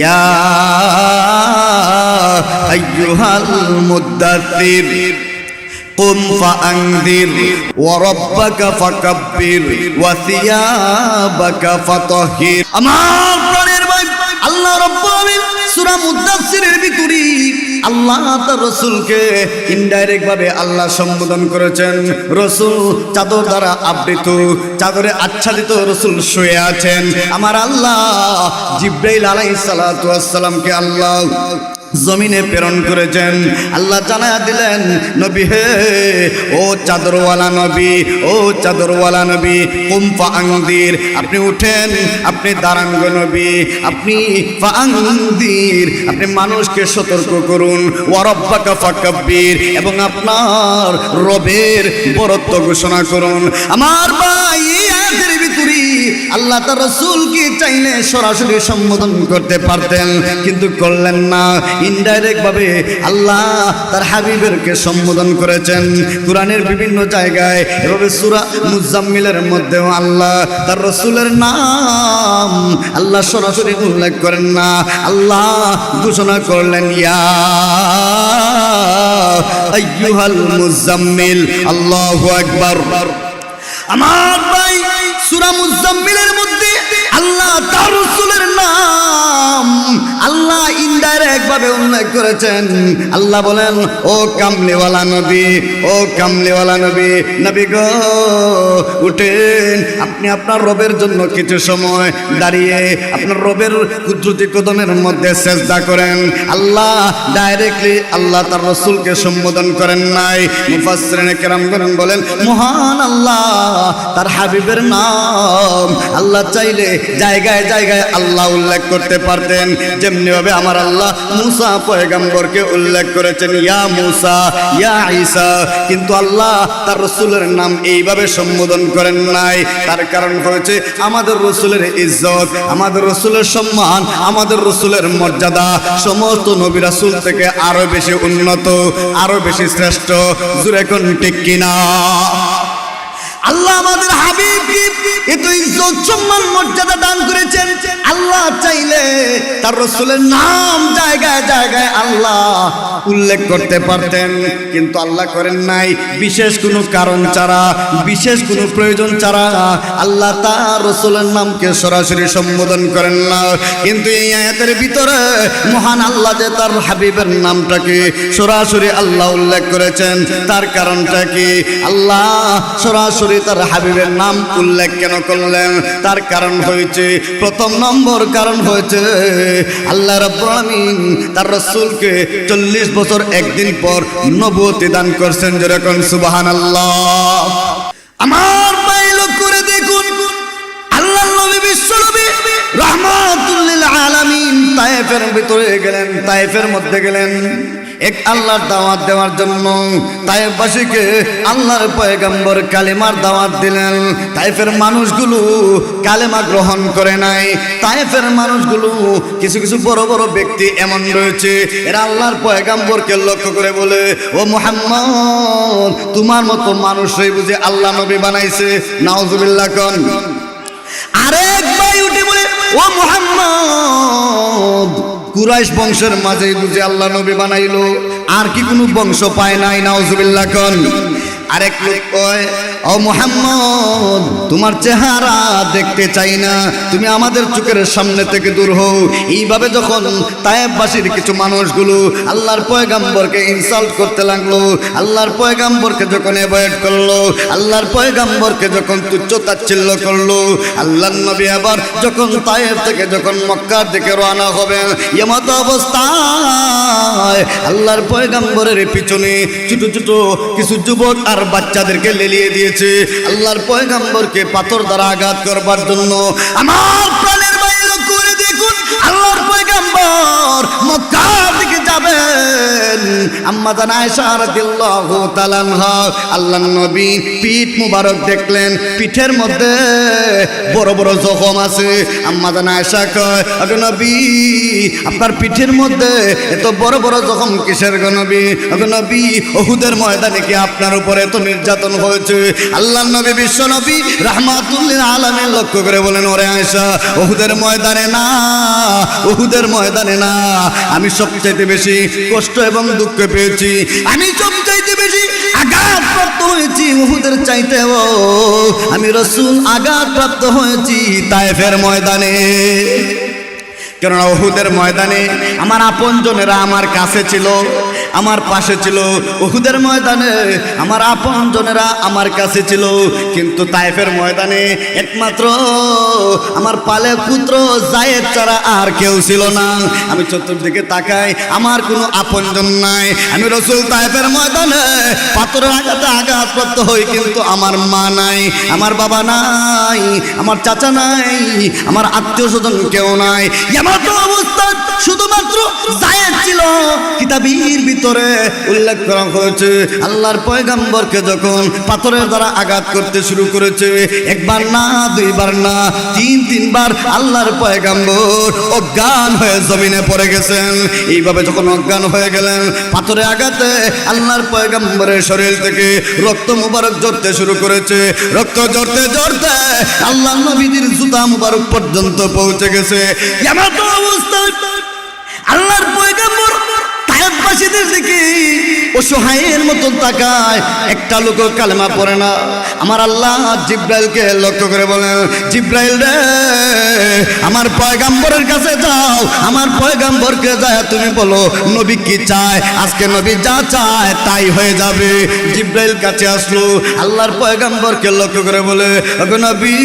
ইয়া আইয়ুহাল মুদ্দাথির قم فأنذر وربك فكبر وثيابك فطهر আমার প্রাণের ভাই আল্লাহ রাব্বুল আলামিন সূরা মুদ্দাসসিরের ভিতরে আল্লাহ তার রাসূলকে ইনডাইরেক্ট ভাবে আল্লাহ সম্বোধন করেছেন। রাসূল চাদর দ্বারা আবৃত, চাদরে আচ্ছাদিত রাসূল শুয়ে আছেন। আমার আল্লাহ জিবরাইল আলাইহিস সালাতু ওয়াস সালামকে আল্লাহ জমিনে প্রেরণ করেছেন। আল্লাহ জানায়া দিলেন, নবী হে, ও চাদরওয়ালা নবী, ও চাদরওয়ালা নবী, কুম ফাআনদির, আপনি উঠেন, আপনি দাঁড়ান গো নবী, আপনি ফাআনদির, আপনি মানুষকে সতর্ক করুন, ওয়া রাব্বাকা ফাকাব্বির, এবং আপনার রবের বরত্ব ঘোষণা করুন। আমার ভাই এই আয়াতের ভিতরে আল্লাহ তার রাসূলকে চাইলে সরাসরি সম্বোধন করতে পারতেন, কিন্তু করলেন না। ইনডাইরেক্ট ভাবে আল্লাহ তার হাবিবেরকে সম্বোধন করেছেন। কোরআনের বিভিন্ন জায়গায় এভাবে সূরা মুজাম্মিলের মধ্যেও আল্লাহ তার রাসূলের নাম আল্লাহ সরাসরি উল্লেখ করেন না। আল্লাহ ঘোষণা করলেন, ইয়া আইয়ুহাল মুজাম্মিল। আল্লাহু আকবার। আমার ভাই সূরা মুজাম্মিলের মধ্যে আল্লাহ তার রাসূলের নাম আল্লাহ ইনডাইরেক্ট ভাবে উল্লেখ করেছেন। আল্লাহ বলেন, ও কামলিওয়ালা নবী, ও কামলিওয়ালা নবী, নবী গো উঠেন, আপনি আপনার রবের জন্য কিছু সময় দাঁড়িয়ে আপনার রবের কুদরতি কদমের মধ্যে সেজদা করেন। আল্লাহ ডাইরেক্টলি আল্লাহ তার রাসূলকে সম্বোধন করেন নাই। মুফাসসিরিনে কেরামগণ বলেন, মহান আল্লাহ তার হাবিবের নাম আল্লাহ চাইলে জায়গায় জায়গায় আল্লাহ উল্লেখ করতে পারতেন। যেমনি ভাবে আমার আল্লাহ মুসা পয়গম্বরকে উল্লেখ করেছেন, ইয়া মুসা, ইয়া ঈসা, কিন্তু আল্লাহ তার রাসূলের নাম এইভাবে সম্বোধন করেন নাই। তার কারণ হয়েছে আমাদের রাসূলের ইজ্জত, আমাদের রাসূলের সম্মান, আমাদের রাসূলের মর্যাদা সমস্ত নবী রাসূল থেকে আরো বেশি উন্নত, আরো বেশি শ্রেষ্ঠ। জোরে কোন ঠিক কিনা? আল্লাহ আমাদের হাবিবকে এত ইজ্জত সম্মান মর্যাদা দান করেছেন। আল্লাহ চাইলে তার রাসূলের নাম জায়গায় জায়গায় আল্লাহ উল্লেখ করতে পারতেন, কিন্তু আল্লাহ করেন নাই। বিশেষ কোনো কারণ ছাড়া, বিশেষ কোনো প্রয়োজন ছাড়া আল্লাহ তার রাসূলের নামকে সরাসরি সম্বোধন করেন না। কিন্তু এই আয়াতের ভিতরে মহান আল্লাহ যে তার হাবিবের নামটাকে সরাসরি আল্লাহ উল্লেখ করেছেন, তার কারণটা কি? আল্লাহ সরাসরি তার হাবিবের নাম উল্লেখ কেন করলেন? তার কারণ হয়েছে, প্রথম নম্বর কারণ হয়েছে আল্লাহ রাব্বুল আলামিন তার রাসূলকে 40 বছর একদিন পর নবুয়তি দান করছেন। যেরকম সুবহানাল্লাহ। আমার ভাই লক্ষ্য করে দেখুন, আল্লাহর নবী বিশ্ব নবী রাহমাতুল লিল আলামিন তায়েফের ভিতরে গেলেন, তায়েফের মধ্যে গেলেন এক আল্লাহর দাওয়াত দেওয়ার জন্য। তায়েফবাসীকে আল্লাহর পয়গম্বর কালেমার দাওয়াত দিলেন। তায়েফের মানুষগুলো কালেমা গ্রহণ করে নাই। তায়েফের মানুষগুলো কিছু কিছু বড় বড় ব্যক্তি এমন রয়েছে, এরা আল্লাহর পয়গম্বরকে লক্ষ্য করে বলে, ও মুহাম্মদ, তোমার মতো মানুষই বুঝি আল্লাহ নবী বানাইছে। নাউজুবিল্লাহ কোন। আরেক ভাই উঠে বলে, ও মুহাম্মদ, কুরাইশ বংশের মাঝে বুঝে আল্লাহ নবী বানাইলো, আর কি কোনো বংশ পায় নাই? নাউজুবিল্লাহ কোন। আরেক লোক কয়, ও মুহাম্মদ, তোমার চেহারা দেখতে চাই না, তুমি আমাদের চোখের সামনে থেকে দূর হও। এইভাবে যখন তায়েফবাসীর কিছু মানুষগুলো আল্লাহর পয়গম্বরকে ইনসাল্ট করতে লাগলো, আল্লাহর পয়গম্বরকে যখন অ্যাভয়েড করলো, আল্লাহর পয়গম্বরকে যখন তুচ্ছ তাচ্ছিল্য করলো, আল্লাহর নবী আবার যখন তায়েফ থেকে যখন মক্কার দিকে রওনা হবেন, এমত অবস্থায় আল্লাহর পয়গম্বরের পিছনে ছোট ছোট কিছু যুবক আর বাচ্চাদেরকে লেলিয়ে দিয়েছে আল্লাহর পয়গম্বরকে পাথর দ্বারা আঘাত করবার জন্য। আমার প্রাণের ভাই লক্ষ্য করে দেখুন, আল্লাহর পয়গম্বর মক্কার দিকে যাবেন, আম্মা জান আয়েশা রাদিয়াল্লাহু তাআলা আনহা আল্লাহর নবী পিঠ মুবারক দেখলেন, পিঠের মধ্যে বড় বড় জখম আছে। আম্মা জান আয়েশা কয়, ওগো নবী আপনার পিঠের মধ্যে এত বড় বড় জখম কিসের গো নবী? ওগো নবী উহুদের ময়দানে কি আপনার উপরে এত নির্যাতন হয়েছে? আল্লাহর নবী বিশ্ব নবী রাহমাতুল লিল আলামিন লক্ষ্য করে বলেন, ওরে আয়েশা উহুদের ময়দানে না, উহুদের ময়দানে না, আমি সবচাইতে বেশি কষ্ট এবং দুঃখ পেয়েছি, আমি সবচাইতে বেশি আঘাতপ্রাপ্ত হয়েছি উহুদের চাইতেও আমি রাসূল আঘাতপ্রাপ্ত হয়েছি তায়েফের ময়দানে। কেননা উহুদের ময়দানে আমার আপনজনেরা আমার কাছে ছিল, আমার পাশে ছিল। উহুদের ময়দানে আমার আপনজনেরা আমার কাছে ছিল, কিন্তু তায়েফের ময়দানে একমাত্র আমার পালে পুত্র যায়েদ ছাড়া আর কেউ ছিল না। আমি চতুর্দিকে তাকাই, আমার কোনো আপনজন নাই। আমি রাসূল তায়েফের ময়দানে পাথরের আঘাতে আঘাতপ্রাপ্ত হই, কিন্তু আমার মা নাই, আমার বাবা নাই, আমার চাচা নাই, আমার আত্মীয় স্বজন কেউ নাই। এমতো অবস্থা শুধুমাত্র যায়েদ ছিল। কিতাবের ভিতরে উল্লেখ করা হয়েছে আল্লাহর পয়গম্বরকে যখন পাথরের দ্বারা আঘাত করতে শুরু করেছে, একবার না, দুইবার না, তিনবার আল্লাহর পয়গম্বর অজ্ঞান হয়ে জমিনে পড়ে গেছেন। এইভাবে যখন অজ্ঞান হয়ে গেলেন, পাথরে আঘাতে আল্লাহর পয়গম্বরের শরীর থেকে রক্ত মুবারক ঝরতে শুরু করেছে। রক্ত ঝরতে ঝরতে আল্লাহর নবীর জুতা মুবারক পর্যন্ত পৌঁছে গেছে। এমতো অবস্থা আল্লাহর পয়গম্বর তায়েফবাসীদের দিকে অসহায়ের মতন তাকায়, একটা লোক কালেমা পড়ে না। আমার আল্লাহ জিব্রাইলকে লক্ষ্য করে বলেন, জিব্রাইল রে আমার পয়গম্বরের কাছে যাও, আমার পয়গম্বরকে যায় তুমি বলো নবী কি চায়, আজকে নবী যা চায় তাই হয়ে যাবে। জিব্রাইল কাছে আসলো, আল্লাহর পয়গম্বরকে লক্ষ্য করে বলে, ওগো নবী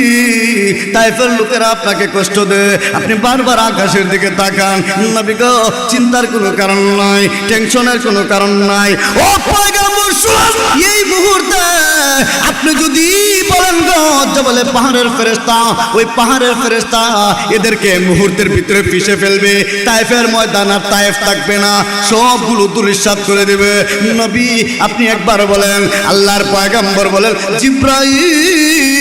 তায়েফের লোকেরা আপনাকে কষ্ট দেয়, আপনি বারবার আকাশের দিকে তাকান। নবী গো চিন্তার কোনো কারণ নাই, টেনশনের কোনো কারণ নাই। ও পয়গম্বর শুনুন, এই মুহূর্তে আপনি যদি বলেন গো বলে পাহাড়ের ফেরেশতা, ওই পাহাড়ের ফেরেশতা এদেরকে মুহূর্তের ভিতরে পিষে ফেলবে, তায়েফের ময়দান আর তায়েফ থাকবে না, সবগুলো ধূলিসাৎ করে দেবে। নবী আপনি একবার বলেন। আল্লাহর পয়গম্বর বলেন, জিব্রাইল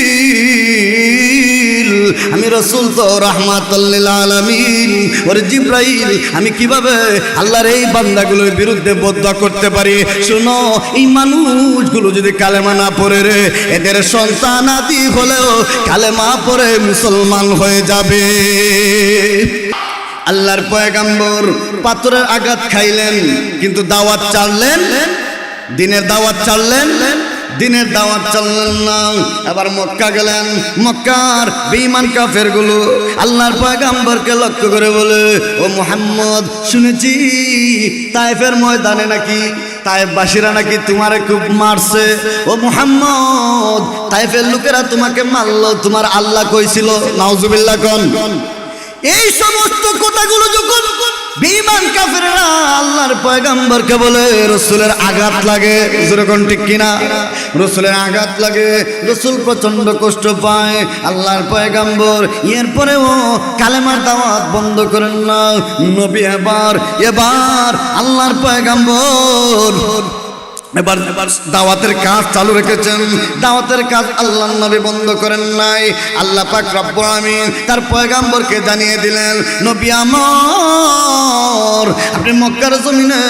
আমি রাসূল তো রাহমাতুল লিল আলামিন, ওরে জিব্রাইল আমি কিভাবে আল্লাহর এই বান্দাগুলোর বিরুদ্ধে বদদোয়া করতে পারি? শুনো, এই মানুষগুলো যদি কালেমা না পড়ে রে, এদের সন্তান আদি হলেও কালেমা পড়ে মুসলমান হয়ে যাবে। আল্লাহর পয়গম্বর পাথরের আঘাত খাইলেন, কিন্তু দাওয়াত চাললেন, দিনের দাওয়াত চাললেন, দিনের দাওয়াত চাললেন না। এবার মক্কা গেলেন, মক্কার বেঈমান কাফেরগুলো আল্লাহর পয়গম্বরকে লক্ষ্য করে বলে, ও মুহাম্মদ শুনেছি তায়েফের ময়দানে নাকি তায়েফবাসীরা নাকি তোমারে খুব মারছে। ও মুহাম্মদ তায়েফের লোকেরা তোমাকে মারলো, তোমার আল্লাহ কইছিল নাউজুবিল্লাহ কোন। এই সমস্ত কথাগুলো যখন বেঈমান কাফেররা আল্লাহর পয়গম্বরকে বলে, রাসূলের আঘাত লাগে, যেরকম ঠিক কিনা, রাসূলের আঘাত লাগে, রাসূল প্রচন্ড কষ্ট পায়। আল্লাহর পয়গম্বর এরপরেও কালেমার দাওয়াত বন্ধ করেন না। নবী এবার আল্লাহর পয়গম্বর এবার দাওয়াতের কাজ চালু রেখেছেন, দাওয়াতের কাজ আল্লাহর নবী বন্ধ করেন নাই। আল্লাহ পাক রব্বুল আমিন তার পয়গম্বরকে জানিয়ে দিলেন, নবী আমার আপনি মক্কার জমিনে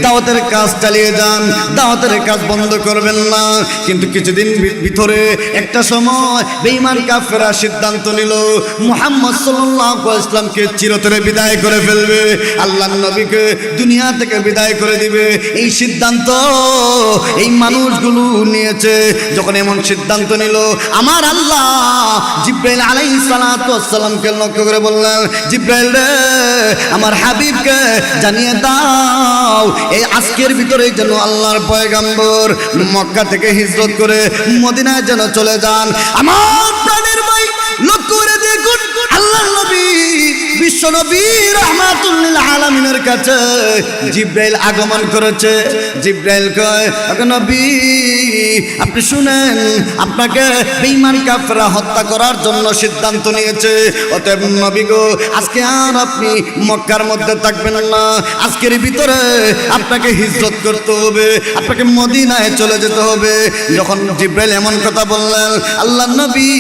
দাওয়াতের কাজ চালিয়ে যান, দাওয়াতের কাজ বন্ধ করবেন না। কিন্তু কিছুদিন ভিতরে একটা সময় বেঈমান কাফেররা সিদ্ধান্ত নিল মুহাম্মদ সাল্লাল্লাহু আলাইহি ওয়াসাল্লামকে চিরতরে বিদায় করে ফেলবে, আল্লাহর নবীকে দুনিয়া থেকে বিদায় করে দিবে। এই সিদ্ধান্ত এই মানুষগুলো নিয়েছে। যখন এমন সিদ্ধান্ত নিল, আমার আল্লাহ জিব্রাইল আলাইহিস সালাতু ওয়াস সালামকে লক্ষ্য করে বললেন, জিব্রাইল রে আমার হাবিবকে জানিয়ে দাও এই আজকের ভিতরেই যেন আল্লাহর পয়গম্বর মক্কা থেকে হিজরত করে মদিনায় যেন চলে যান। আমার প্রাণের ভাই লক্ষ্য করে দেখুন আল্লাহর নবী বিশ্ব নবী রাহমাতুল লিল আলামিনের কাছে জিবরাইল আগমন করেছে। জিবরাইল কয়, ওগো নবী আপনি শুনেন, আপনাকে বেঈমান কাফেররা হত্যা করার জন্য সিদ্ধান্ত নিয়েছে। অতএব নবী গো, আজকে আর আপনি মক্কার মধ্যে থাকবেন না, আজকের ভিতরে আপনাকে হিজরত করতে হবে, আপনাকে মদিনায় চলে যেতে হবে। যখন জিবরাইল এমন কথা বললেন, আল্লাহর নবী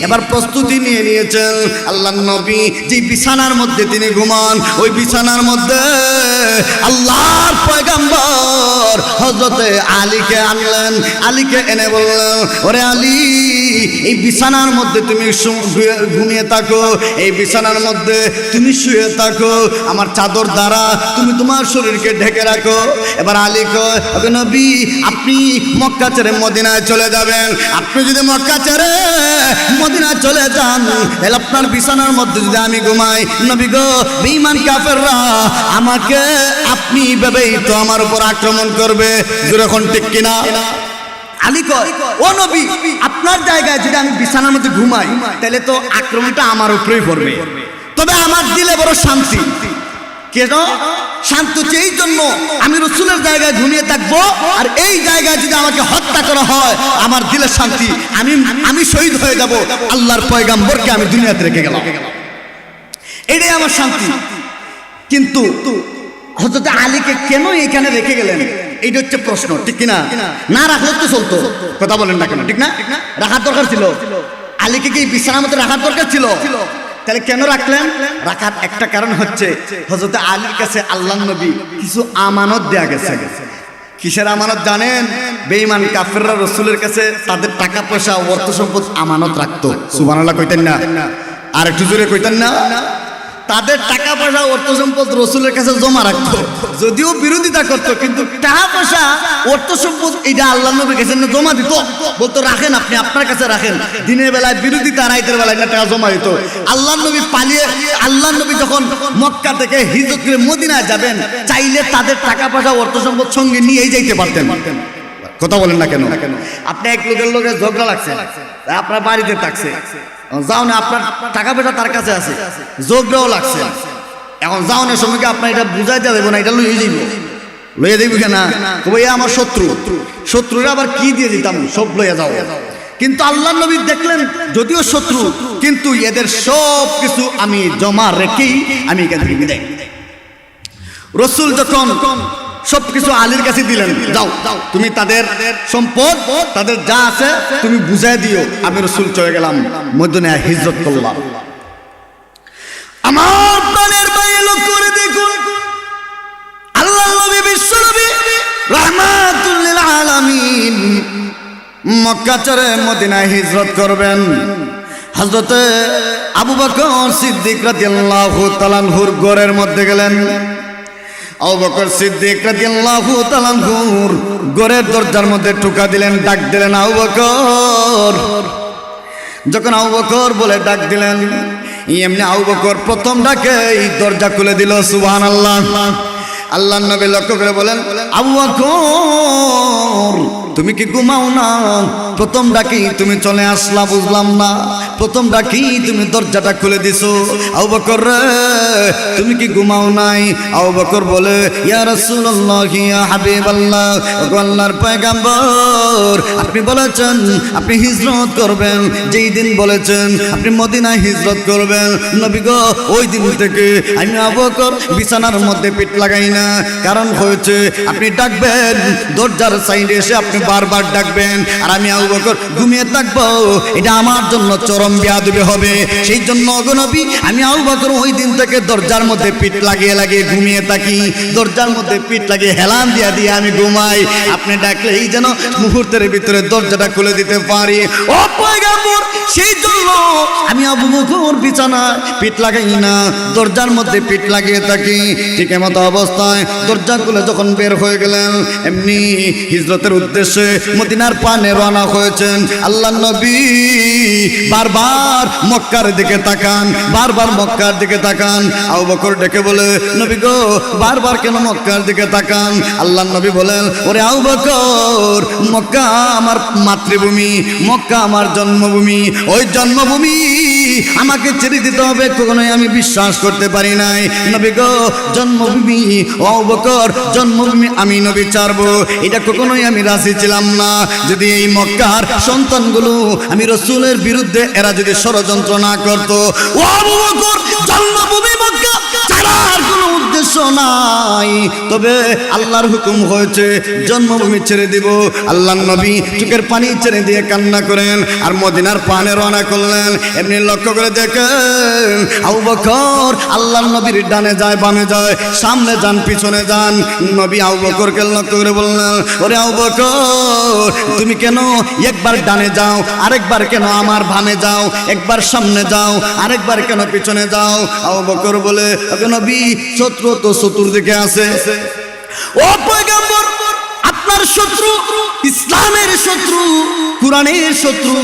এবার প্রস্তুতি নিয়ে নিয়েছেন। আল্লাহর নবী যে বিছানার মধ্যে তিনি ঘুমান, ওই বিছানার মধ্যে আল্লাহর পয়গম্বর হযরতে আলীকে আনলেন। আলীকে এনে বললেন, ওরে আলী, এই বিছানার মধ্যে তুমি ঘুমিয়ে থাকো, এই বিছানার মধ্যে তুমি শুয়ে থাকো, আমার চাদর দ্বারা তুমি তোমার শরীরকে ঢেকে রাখো। এবার আলী কয়, ওগো নবী আপনি মক্কা ছেড়ে মদিনায় চলে যাবেন, আপনি যদি মক্কা ছেড়ে মদিনায় চলে যান তাহলে আপনার বিছানার মধ্যে যদি আমি ঘুমাই, নবী গো বেঈমান কাফেররা আমাকে আপনি ভেবেই তো আমার উপর আক্রমণ করবে। যখন ঠিক কিনা? আলী কয়, ও নবী আপনার জায়গায় যদি আমি বিছানার মধ্যে ঘুমাই তাহলে তো আক্রমণটা আমার উপরেই পড়বে, তবে আমার দিলে বড় শান্তি। কেন শান্তি? এই জন্য আমি রাসূলের জায়গায় ঘুমিয়ে থাকবো, আর এই জায়গায় যদি আমাকে হত্যা করা হয় আমার দিলে শান্তি, আমি শহীদ হয়ে যাব, আল্লাহর পয়গম্বরকে আমি দুনিয়াতে রেখে গেলাম, এটাই আমার শান্তি। কিন্তু হযরত আলীকে কেন এখানে রেখে গেলেন, এইটা হচ্ছে প্রশ্ন, ঠিক কিনা? না রাখলে তো চলতো, কথা বলেন না কেন, ঠিক না? রাখার দরকার ছিল, আলীকে কি বিছানার মধ্যে রাখার দরকার ছিল? তাহলে কেন রাখলেন? রাখার একটা কারণ হচ্ছে হযরত আলীর কাছে আল্লাহর নবী কিছু আমানত দেয়া গেছে। কিসের আমানত জানেন? বেঈমান কাফেররা রাসূলের কাছে তাদের টাকা পয়সা অর্থ সম্পদ আমানত রাখতো। সুবহানাল্লাহ কইতেন না? আর একটু জোরে কইতেন না? তাদের টাকা পয়সা অর্থ সম্পদ রাসূলের কাছে জমা রাখতো, যদিও বিরোধিতা করতো, কিন্তু টাকা পয়সা অর্থ সম্পদ এটা আল্লাহর নবীর কাছে জমা দিত, বলতো রাখেন, আপনি আপনার কাছে রাখেন। দিনের বেলায় বিরোধিতা, রাতের বেলায় টাকা জমা দিত। আল্লাহর নবী পালিয়ে, আল্লাহর নবী যখন মক্কা থেকে হিজরত করে মদিনায় যাবেন, চাইলে তাদের টাকা পয়সা অর্থ সম্পদ সঙ্গে নিয়েই যাইতে পারতেন। কথা বলেন না কেন? আপনি এক লোকের ঝগড়া লাগছে, আপনার বাড়িতে থাকছে, যাও না, আপনার টাকা পয়সা তার কাছে আছে, যোগটাও লাগছে, এখন যাও না সময়কে আপনার এটা বুঝাই দেওয়া দেবো না, এটা লইয়া দেবো কেনা, তবে আমার শত্রুরা আবার কি দিয়ে দিতাম, সব লইয়া যাও। কিন্তু আল্লাহর নবী দেখলেন যদিও শত্রু, কিন্তু এদের সব কিছু আমি জমা রেখেই আমি এখান থেকে বিদায়। রাসূল যখন সবকিছু আলীর কাছে দিলেন, যাও তুমি তাদের সম্পদ, তাদের যা আছে তুমি বুঝাই দিও, আমি রাসূল চলে গেলাম মদিনায় হিজরত করলাম। আমার প্রাণের ভাই লক্ষ্য করে দেখুন, আল্লাহর নবী বিশ্ব নবী রাহমাতুল লিল আলামিন মক্কা ছেড়ে মদিনায় হিজরত করবেন। হযরত আবু বকর সিদ্দিক রাদিয়াল্লাহু তাআলা আনহুর ঘরের মধ্যে গেলেন। আবু বকর সিদ্দিক রাদিয়াল্লাহু তাআলা আনহুর ঘরের দরজার মধ্যে টোকা দিলেন, ডাক দিলেন, আবু বকর। যখন আবু বকর বলে ডাক দিলেন, এমনি আবু বকর প্রথম ডাকে এই দরজা খুলে দিল। সুবহানাল্লাহ। আল্লাহর নবী লক্ষ্য করে বলেন, আবু বকর তুমি কি ঘুমাও না? প্রথম ডাকি তুমি চলে আসলা, বুঝলাম না, প্রথম ডাকি তুমি দরজাটা খুলে দিছো। আবু বকর রে তুমি কি ঘুমাও নাই? আবু বকর বলে, ইয়া রাসূলুল্লাহ, ইয়া হাবিবাল্লাহ, ওগো আল্লাহর পয়গম্বর, আপনি বলেছেন আপনি হিজরত করবেন, যেই দিন বলেছেন আপনি মদিনায় হিজরত করবেন, নবী গো ওই দিন থেকে আমি আবু বকর বিছানার মধ্যে পিঠ লাগাই না। কারণ হয়েছে আপনি ডাকবেন, দরজার সাইডে এসে আপনি বারবার ডাকবেন, আর আমি আবু বকর ঘুমিয়ে থাকবো, এটা আমার জন্য চরম বেয়াদবি হবে। সেই জন্য ওগো নবী আমি আবু বকর ওই দিন থেকে দরজার মধ্যে পিঠ লাগিয়ে লাগিয়ে ঘুমিয়ে থাকি, দরজার মধ্যে পিঠ লাগিয়ে হেলান দিয়া দিয়ে আমি ঘুমাই, আপনি ডাকলেই যেন মুহূর্তের ভিতরে দরজাটা খুলে দিতে পারি। ও পয়গম্বর, সেই জন্য আমি আবু বকর বিছানায় পিঠ লাগাই না, দরজার মধ্যে পিঠ লাগিয়ে থাকি। ঠিক এমত অবস্থায় দরজা খুলে যখন বের হয়ে গেলেন, এমনি হিজরতের উদ্দেশ্যে মদিনার পানে রওনা হয়েছেন। আল্লাহর নবী বারবার মক্কার দিকে তাকান, বারবার মক্কার দিকে তাকান। আবু বকর ডেকে বলে, নবী গো বারবার কেন মক্কার দিকে তাকান? আল্লাহর নবী বলেন, ওরে আবু বকর, মক্কা আমার মাতৃভূমি, মক্কা আমার জন্মভূমি, ওই জন্মভূমি আমাকে ছেড়ে দিতে হবে, কখনোই আমি বিশ্বাস করতে পারি নাই। নবী গো, জন্মভূমি ও আবু বকর, জন্মভূমি আমি নবী ছাড়বো, এটা কখনোই আমি রাজি ছিলাম না। যদি এই মক্কার সন্তানগুলো আমি রাসূলের বিরুদ্ধে এরা যদি ষড়যন্ত্র না করতো, ও আবু বকর, জন্মভূমি মক্কা ছাড়ার কোনো উদ্দেশ্য নাই, তবে আল্লাহর হুকুম হয়েছে জন্মভূমি ছেড়ে দিব। আল্লাহর নবী চোখের পানি ছেড়ে দিয়ে কান্না করেন আর মদিনার পানে রওনা করলেন। এমনি লক্ষ্য করে দেখেন আবু বকর আল্লাহর নবীর ডানে যায়, বামে যায়, সামনে যান, পিছনে যান। নবী আবু বকরকে লক্ষ্য করে বললেন, ওরে আবু বকর, তুমি কেন একবার ডানে যাও, আরেকবার কেন আমার বামে যাও, একবার সামনে যাও, আরেকবার কেন পিছনে যাও? আবু বকর বলে, ওকে নবী, শত্রু তো চতুর্দিকে আছে। ও পয়গম্বর, আপনার শত্রু ইসলামের শত্রু, কুরআনের শত্রু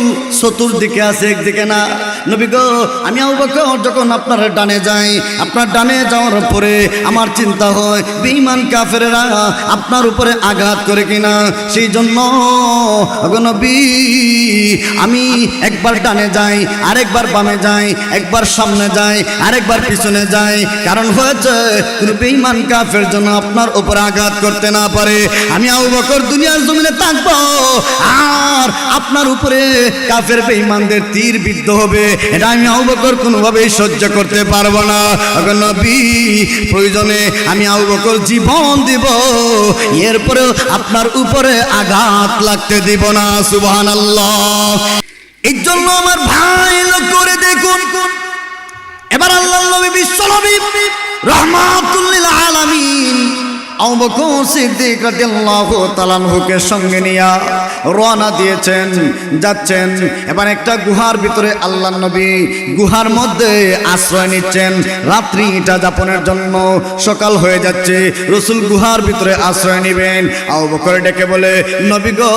চতুর্দিকে আছে, একদিকে না। নবী গো, আমি আবু বকর যখন আপনার ডানে যাই, আপনার ডানে যাওয়ার পরে আমার চিন্তা হয় বেঈমান কাফেররা আপনার উপরে আঘাত করে কিনা, সেই জন্য ওগো নবী আমি একবার ডানে যাই, আরেকবার বামে যাই, একবার সামনে যাই, আরেকবার পিছনে যাই। কারণ হয়েছে কোনো বেঈমান কাফের যেন আপনার উপরে আঘাত করতে না পারে। আমি আবু বকর দুনিয়ার জমিনে থাকবো আর আপনার উপরে কাফের বেঈমানদের তীর বিদ্ধ হবে, এটা আমি আবু বকর কোনোভাবেই সহ্য করতে পারবো না। ওগো নবী, প্রয়োজনে আমি আবু বকর জীবন দিব, এরপরেও আপনার উপরে আঘাত লাগতে দিব না। সুবহানাল্লাহ। এই জন্য আমার ভাই লক্ষ্য করে দেখুন, এবার আল্লাহর নবী বিশ্বনবী রাহমাতুল লিল আলামিন আবু বকর সিদ্দিক রাদিয়াল্লাহু তাআলা আনহুকে সঙ্গে নিয়ে রওনা দিয়েছেন, যাচ্ছেন। এবার একটা গুহার ভিতরে আল্লাহর নবী গুহার মধ্যে আশ্রয় নিচ্ছেন রাত্রিটা যাপনের জন্য। সকাল হয়ে যাচ্ছে, রাসূল গুহার ভিতরে আশ্রয় নেবেন। আবু বকর ডেকে বলে, নবী গো,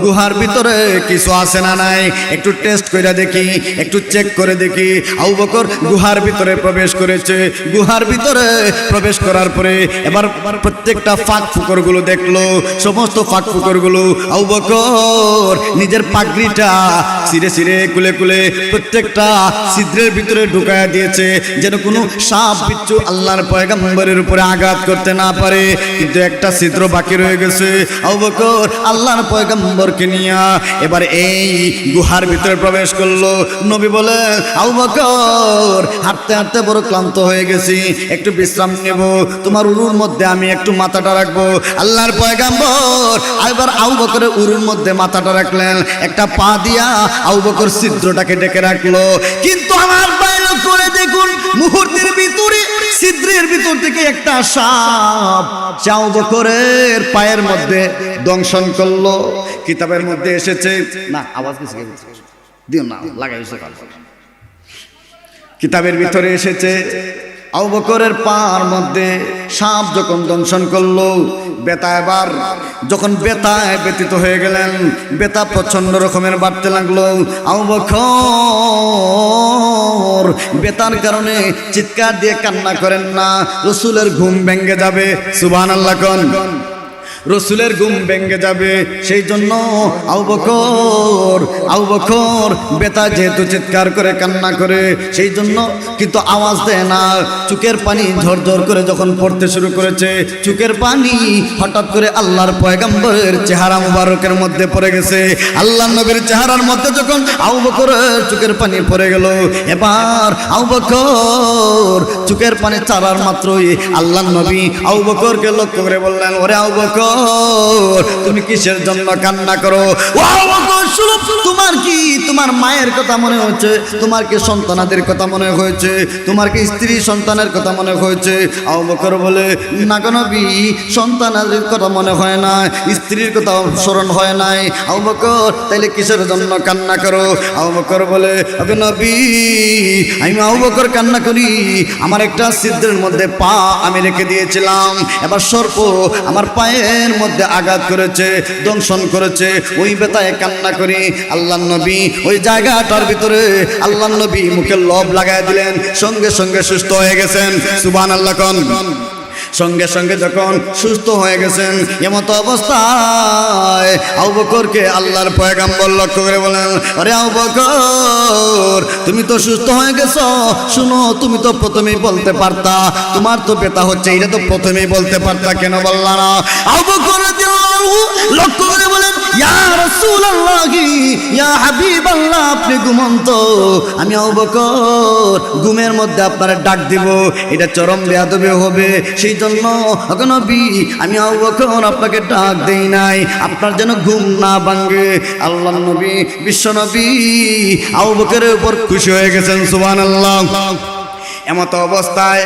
গুহার ভিতরে কিছু আছে না নাই একটু টেস্ট করে দেখি, একটু চেক করে দেখি। আবু বকর গুহার ভিতরে প্রবেশ করেছে। গুহার ভিতরে প্রবেশ করার পরে এবার প্রত্যেকটা ফাঁক ফুকর গুলো দেখলো, সমস্ত ফাঁক ফুকর গুলো আবু বকর নিজের পাগড়িটা ছিঁড়ে ছিঁড়ে কুলে কুলে প্রত্যেকটা ছিদ্রের ভিতরে ঢুকায়া দিয়েছে, যেন কোনো সাপ বিচ্ছু আল্লাহর পয়গম্বরের উপরে আঘাত করতে না পারে। কিন্তু একটা ছিদ্র বাকি রয়ে গেছে। আবু বকর আল্লাহর পয়গম্বরকে নিয়ে এবার এই গুহার ভিতরে প্রবেশ করলো। নবী বলে, আবু বকর, হাঁটতে হাঁটতে বড় ক্লান্ত হয়ে গেছি, একটু বিশ্রাম নেব, তোমার উরুর মধ্যে আমি একটু মাথাটা রাখবো। আল্লাহর পয়গম্বর এবার আবু বকরের উরুর মধ্যে মাথাটা রাখলেন, একটা পা দিয়া আবু বকর ছিদ্রটাকে ডেকে রাখলো। কিন্তু আমার বাইরে করে দেখুন, মুহূর্তের ভিতরে ছিদ্রের ভিতর থেকে একটা সাপ আবু বকরের পায়ের মধ্যে দংশন করলো। কিতাবের মধ্যে এসেছে, না আওয়াজ কিছু দিও না, লাগাইছে, কিতাবের ভিতরে এসেছে আবু বকরের পার মধ্যে সাপ যখন দংশন করলো, বেতা এবার যখন বেতায় ব্যতীত হয়ে গেলেন, বেতা প্রচন্ড রকমের বাড়তে লাগলো। আবু বকর বেতার কারণে চিৎকার দিয়ে কান্না করেন না, রাসূলের ঘুম ভেঙে যাবে। সুবহানাল্লাহ কোন, রসুলের ঘুম ভেঙে যাবে। সেই জন্য আবু বকর বেতা যেহেতু চিৎকার করে কান্না করে, সেই জন্য কিন্তু আওয়াজ দেয় না। চোখের পানি ঝরঝর করে যখন পড়তে শুরু করেছে, চোখের পানি হঠাৎ করে আল্লাহর পয়গম্বরের চেহারা মুবারকের মধ্যে পড়ে গেছে। আল্লাহর নবীর চেহারার মধ্যে যখন আবু বকরের চোখের পানি পড়ে গেল, এবার আবু বকর চোখের পানি চারার মাত্রই আল্লাহর নবী আবু বকরকে লক্ষ্য করে বললেন, ওরে আবু বকর, তুমি কিসের জন্য কান্না করো? ও আবু বকর, শুনো, তোমার কি তোমার মায়ের কথা মনে হচ্ছে? তোমার কি সন্তানাদের কথা মনে হয়েছে? তোমার কি স্ত্রী সন্তানের কথা মনে হয়েছে? আবু বকর বলে, না গো নবী, সন্তানাদের কথা মনে হয় না, স্ত্রীর কথা স্মরণ হয় নাই। আবু বকর, তাইলে কিসের জন্য কান্না করো? আবু বকর বলে, ওগো নবী, আমি আবু বকর কান্না করি, আমার একটা ছিদ্রের মধ্যে পা আমি রেখে দিয়েছিলাম, এবার সর্প আমার পায়ের মধ্যে আঘাত করেছে, দংশন করেছে, ওই বেতায় কান্না করি। আল্লাহর নবী ওই জায়গাটার ভিতরে আল্লাহর নবী মুখে লব লাগায় দিলেন, সঙ্গে সঙ্গে সুস্থ হয়ে গেছেন। সুবহানাল্লাহ কোন, সঙ্গে সঙ্গে যখন সুস্থ হয়ে গেছেন এমতো অবস্থায় আবু বকরকে আল্লাহর পয়গম্বর লক্ষ্য করে বলেন, আরে আবু বকর, তুমি তো সুস্থ হয়ে গেছো, শুনো তুমি তো প্রথমেই বলতে পারতা, তোমার তো ব্যথা হচ্ছে, এটা তো প্রথমেই বলতে পারতা, কেন বললা না? আবু বকর রাদিয়াল্লাহু লক্ষ্য করে বলেন, ইয়া রাসূলুল্লাহ, ইয়া হাবিবাল্লাহ, আপনি ঘুমন্ত, আমি আবু বকর ঘুমের মধ্যে আপনার ডাক দিব, এটা চরম বেয়াদবি হবে, সেই জন্য ওগো নবী আমি আবু বকর আপনাকে ডাক দেই নাই, আপনার যেন ঘুম না ভাঙে। আল্লাহর নবী বিশ্ব নবী আবু বকরের উপর খুশি হয়ে গেছেন, সুবহানাল্লাহ। এমত অবস্থায়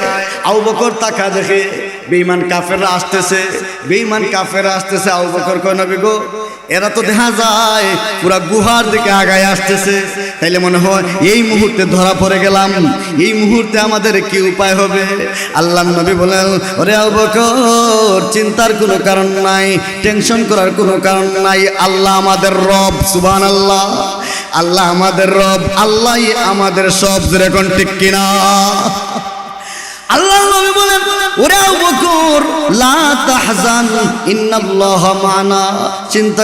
আবু বকর তাকা দেখে বেঈমান কাফেররা আসতেছে, বেঈমান কাফেররা আসতেছে। আবু বকর কয়, নবী গো, এরা তো দেখা যায় পুরা গুহার দিকে আগায় আসতেছে, তাইলে মনে হয় এই মুহূর্তে ধরা পড়ে গেলাম, এই মুহূর্তে আমাদের কি উপায় হবে? আল্লাহর নবী বলেন, ওরে আবু বকর, চিন্তার কোনো কারণ নাই, টেনশন করার কোনো কারণ নাই, আল্লাহ আমাদের রব, সুবহানাল্লাহ, আল্লাহ আমাদের রব, আল্লাহই আমাদের সব, যেরকম ঠিক কিনা? আল্লাহ নবী বলেন, ওরে আবু বকর, লা তাহজান, ইন্নাল্লাহা মা'না, চিন্তা